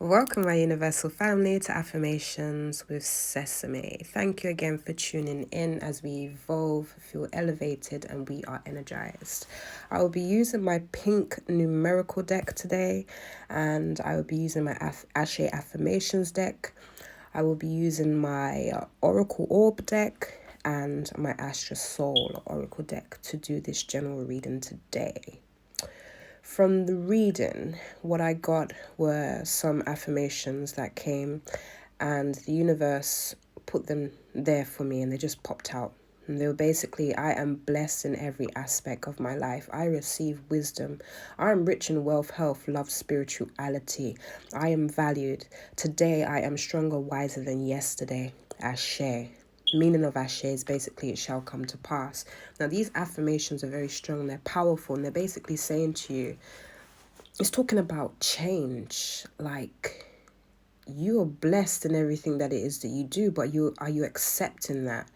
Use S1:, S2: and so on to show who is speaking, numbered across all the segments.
S1: Welcome, my universal family, to Affirmations with Sesame. Thank you again for tuning in as we evolve, feel elevated, and we are energized. I will be using my pink numerical deck today, and I will be using my Ashe Affirmations deck. I will be using my Oracle Orb deck and my Astra Soul Oracle deck to do this general reading today. From the reading, what I got were some affirmations that came, and the universe put them there for me, and they just popped out. And they were basically, I am blessed in every aspect of my life. I receive wisdom. I am rich in wealth, health, love, spirituality. I am valued. Today I am stronger, wiser than yesterday. Ashe. Meaning of Ashe is basically it shall come to pass. Now these affirmations are very strong, they're powerful, and they're basically saying to you, it's talking about change. Like, you are blessed in everything that it is that you do, but are you accepting that?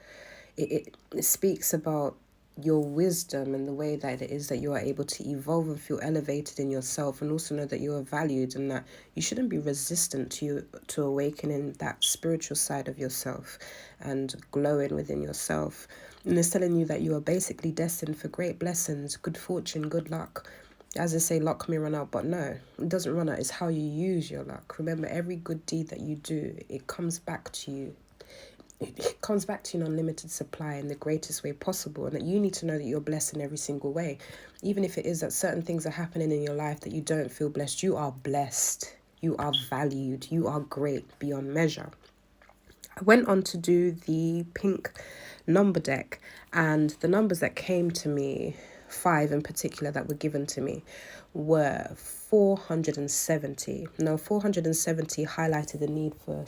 S1: It speaks about your wisdom and the way that it is that you are able to evolve and feel elevated in yourself, and also know that you are valued and that you shouldn't be resistant to awakening that spiritual side of yourself and glowing within yourself. And it's telling you that you are basically destined for great blessings, good fortune, good luck. As they say, luck may run out, but no, it doesn't run out. It's how you use your luck. Remember, every good deed that you do, it comes back to you. It comes back to you in unlimited supply in the greatest way possible, and that you need to know that you're blessed in every single way. Even if it is that certain things are happening in your life that you don't feel blessed, you are blessed. You are valued. You are great beyond measure. I went on to do the pink number deck, and the numbers that came to me, 5 in particular that were given to me, were 470. Now 470 highlighted the need for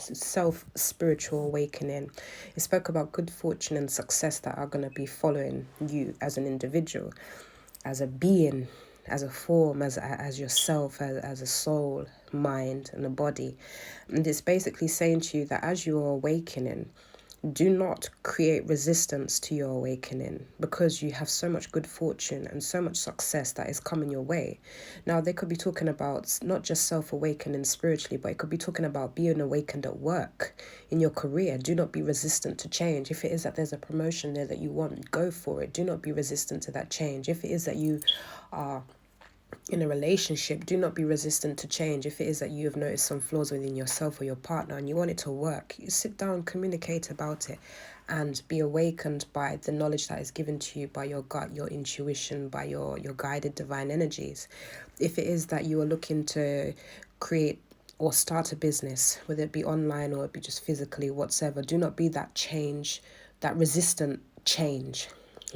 S1: spiritual awakening. It spoke about good fortune and success that are going to be following you as an individual, as a being, as a form, as yourself, as a soul, mind, and a body. And it's basically saying to you that as you are awakening, do not create resistance to your awakening, because you have so much good fortune and so much success that is coming your way. Now, they could be talking about not just self-awakening spiritually, but it could be talking about being awakened at work, in your career. Do not be resistant to change. If it is that there's a promotion there that you want, go for it. Do not be resistant to that change. If it is that you are in a relationship, do not be resistant to change. If it is that you have noticed some flaws within yourself or your partner and you want it to work, you sit down, communicate about it, and be awakened by the knowledge that is given to you by your gut, your intuition, by your guided divine energies. If it is that you are looking to create or start a business, whether it be online or it be just physically, whatsoever, do not be that change, that resistant change.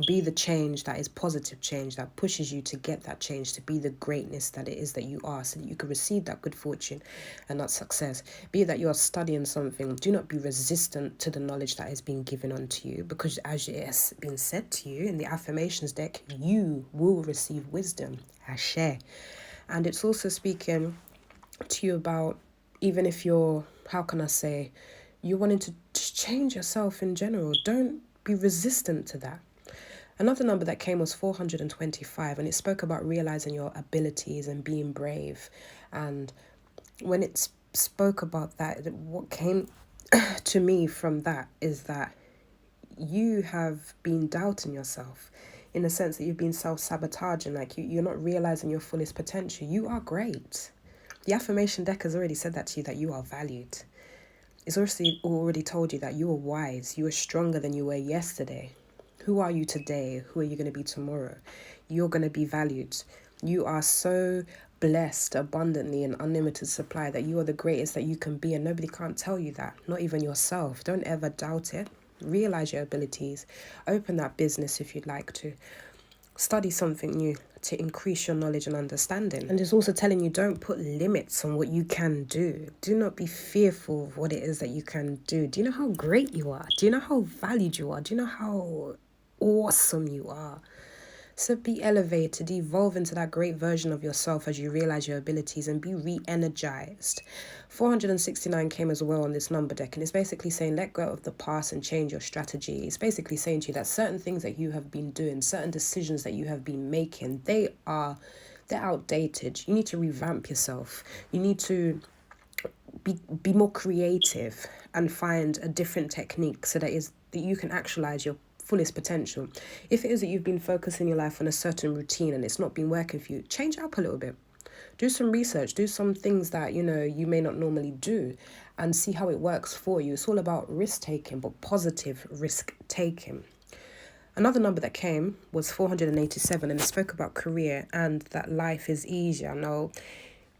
S1: Be the change that is positive change, that pushes you to get that change, to be the greatness that it is that you are, so that you can receive that good fortune and that success. Be it that you are studying something, do not be resistant to the knowledge that is being given unto you, because as it has been said to you in the affirmations deck, you will receive wisdom. Ashe. And it's also speaking to you about, even if you're, how can I say, you're wanting to change yourself in general, don't be resistant to that. Another number that came was 425, and it spoke about realizing your abilities and being brave. And when it spoke about that, what came to me from that is that you have been doubting yourself, in the sense that you've been self-sabotaging, like you're not realizing your fullest potential. You are great. The affirmation deck has already said that to you, that you are valued. It's also already told you that you are wise, you are stronger than you were yesterday. Who are you today? Who are you going to be tomorrow? You're going to be valued. You are so blessed abundantly and unlimited supply that you are the greatest that you can be, and nobody can't tell you that, not even yourself. Don't ever doubt it. Realize your abilities. Open that business if you'd like to. Study something new to increase your knowledge and understanding. And it's also telling you, don't put limits on what you can do. Do not be fearful of what it is that you can do. Do you know how great you are? Do you know how valued you are? Do you know how awesome you are? So be elevated, evolve into that great version of yourself as you realize your abilities, and be re-energized. 469 came as well on this number deck, and it's basically saying let go of the past and change your strategy. It's basically saying to you that certain things that you have been doing, certain decisions that you have been making, they're outdated. You need to revamp yourself. You need to be more creative and find a different technique so that you can actualize your fullest potential. If it is that you've been focusing your life on a certain routine and it's not been working for you, change it up a little bit. Do some research, do some things that you may not normally do, and see how it works for you. It's all about risk taking, but positive risk taking. Another number that came was 487, and it spoke about career and that life is easier. Now,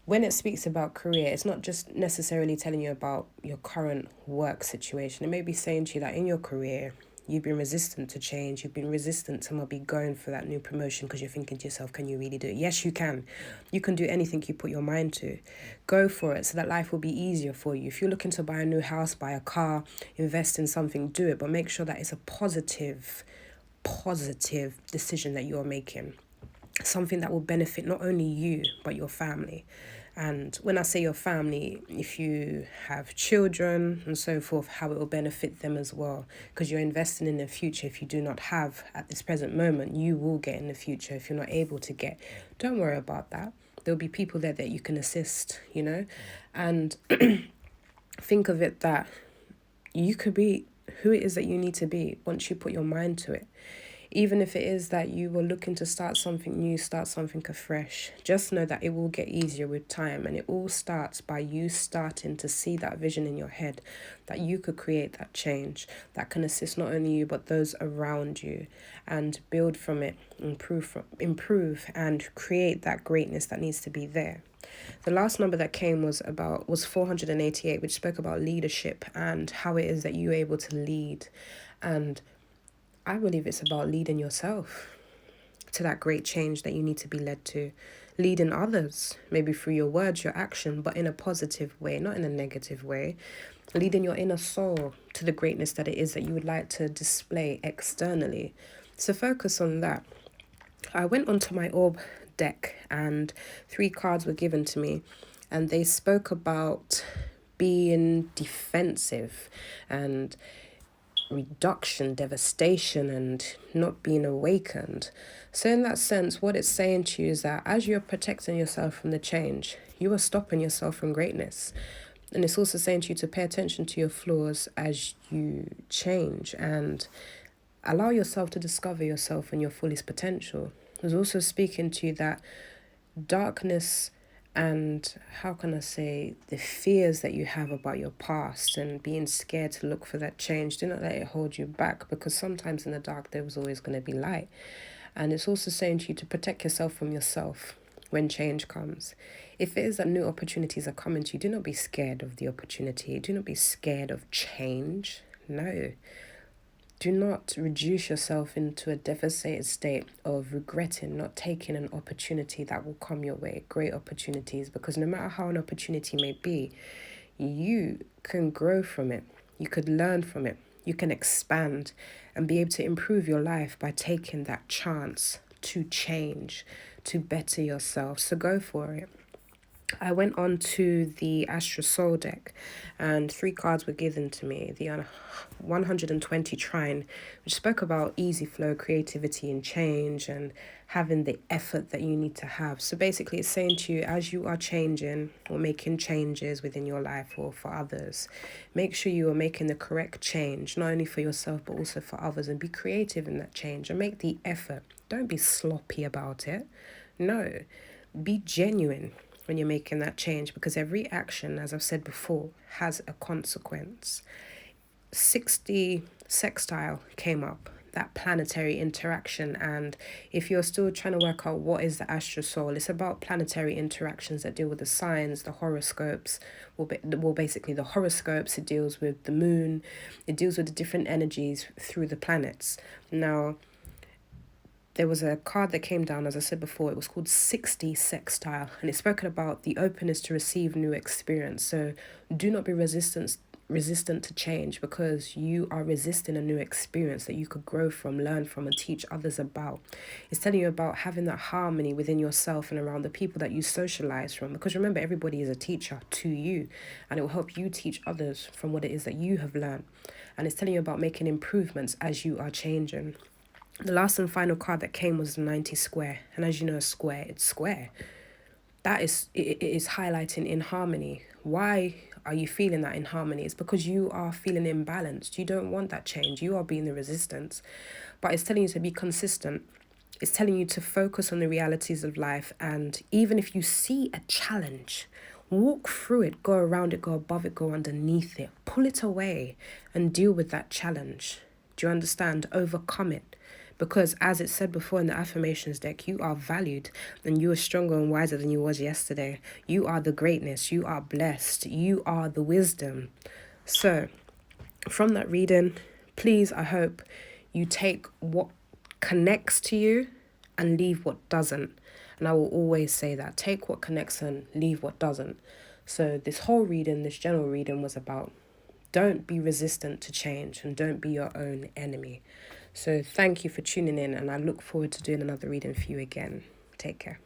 S1: when it speaks about career, it's not just necessarily telling you about your current work situation. It may be saying to you that in your career, you've been resistant to change. You've been resistant to maybe going for that new promotion because you're thinking to yourself, can you really do it? Yes, you can. You can do anything you put your mind to. Go for it so that life will be easier for you. If you're looking to buy a new house, buy a car, invest in something, do it. But make sure that it's a positive decision that you're making. Something that will benefit not only you, but your family. And when I say your family, if you have children and so forth, how it will benefit them as well. Because you're investing in the future. If you do not have at this present moment, you will get in the future. If you're not able to get, don't worry about that. There'll be people there that you can assist, And think of it that you could be who it is that you need to be once you put your mind to it. Even if it is that you were looking to start something new, start something afresh, just know that it will get easier with time. And it all starts by you starting to see that vision in your head, that you could create that change that can assist not only you, but those around you, and build from it, improve and create that greatness that needs to be there. The last number that came was 488, which spoke about leadership and how it is that you're able to lead. And I believe it's about leading yourself to that great change that you need to be led to. Leading others, maybe through your words, your action, but in a positive way, not in a negative way. Leading your inner soul to the greatness that it is that you would like to display externally. So focus on that. I went onto my orb deck and 3 cards were given to me, and they spoke about being defensive and reduction, devastation, and not being awakened. So in that sense, what it's saying to you is that as you're protecting yourself from the change, you are stopping yourself from greatness. And it's also saying to you to pay attention to your flaws as you change and allow yourself to discover yourself and your fullest potential. It's also speaking to you that darkness and the fears that you have about your past and being scared to look for that change, do not let it hold you back, because sometimes in the dark there was always going to be light. And it's also saying to you to protect yourself from yourself when change comes. If it is that new opportunities are coming to you, do not be scared of the opportunity. Do not be scared of change. No. Do not reduce yourself into a devastated state of regretting not taking an opportunity that will come your way, great opportunities, because no matter how an opportunity may be, you can grow from it. You could learn from it. You can expand and be able to improve your life by taking that chance to change, to better yourself. So go for it. I went on to the Astro Soul deck and 3 cards were given to me. The 120 Trine, which spoke about easy flow, creativity and change and having the effort that you need to have. So basically it's saying to you, as you are changing or making changes within your life or for others, make sure you are making the correct change, not only for yourself but also for others, and be creative in that change and make the effort. Don't be sloppy about it. No, be genuine when you're making that change, because every action, as I've said before, has a consequence. 60 sextile came up, that planetary interaction, and if you're still trying to work out what is the astral soul, it's about planetary interactions that deal with the signs, the horoscopes, basically the horoscopes, it deals with the moon, it deals with the different energies through the planets. Now, there was a card that came down, as I said before, it was called 60 sextile, and it's spoken about the openness to receive new experience. So do not be resistant to change, because you are resisting a new experience that you could grow from, learn from, and teach others about. It's telling you about having that harmony within yourself and around the people that you socialize from, because remember, everybody is a teacher to you, and it will help you teach others from what it is that you have learned. And it's telling you about making improvements as you are changing. The last and final card that came was the 90 square. And as you know, a square, it's square. It is highlighting in harmony. Why are you feeling that in harmony? It's because you are feeling imbalanced. You don't want that change. You are being the resistance. But it's telling you to be consistent. It's telling you to focus on the realities of life. And even if you see a challenge, walk through it, go around it, go above it, go underneath it, pull it away and deal with that challenge. Do you understand? Overcome it. Because as it said before in the affirmations deck, you are valued and you are stronger and wiser than you was yesterday. You are the greatness. You are blessed. You are the wisdom. So from that reading, please, I hope you take what connects to you and leave what doesn't. And I will always say that. Take what connects and leave what doesn't. So this whole reading, this general reading was about don't be resistant to change and don't be your own enemy. So thank you for tuning in, and I look forward to doing another reading for you again. Take care.